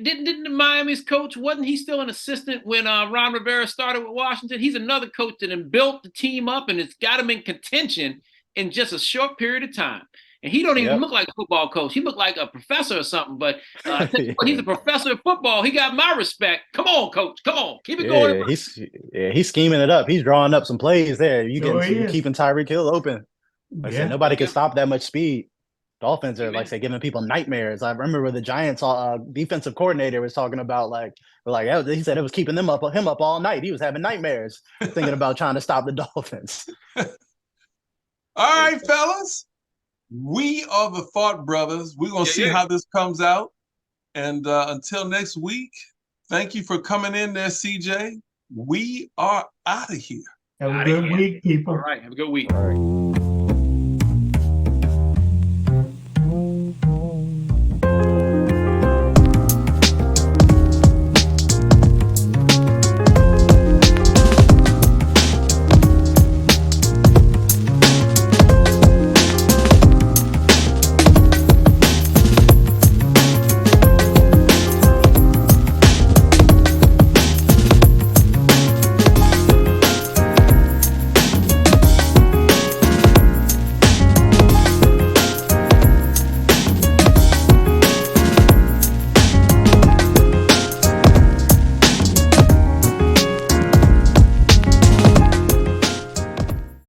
Speaker 3: didn't the Miami's coach, wasn't he still an assistant when Ron Rivera started with Washington? He's another coach that then built the team up, and it's got him in contention in just a short period of time. And he don't even look like a football coach. He looked like a professor or something. But he's a professor of football. He got my respect. Come on, coach. Come on. Keep it going.
Speaker 4: He's scheming it up. He's drawing up some plays there. You're
Speaker 2: is.
Speaker 4: keeping Tyreek Hill open. Like I said, nobody can stop that much speed. Dolphins are, like I said, giving people nightmares. I remember where the Giants defensive coordinator was talking about, he said it was keeping him up all night. He was having nightmares thinking about trying to stop the Dolphins.
Speaker 1: All right, fellas. We are the Thought Brothers. We're going to see how this comes out. And until next week, thank you for coming in there, CJ. We are out of here.
Speaker 2: Have a good week, people.
Speaker 3: All right. Have a good week.
Speaker 4: All right.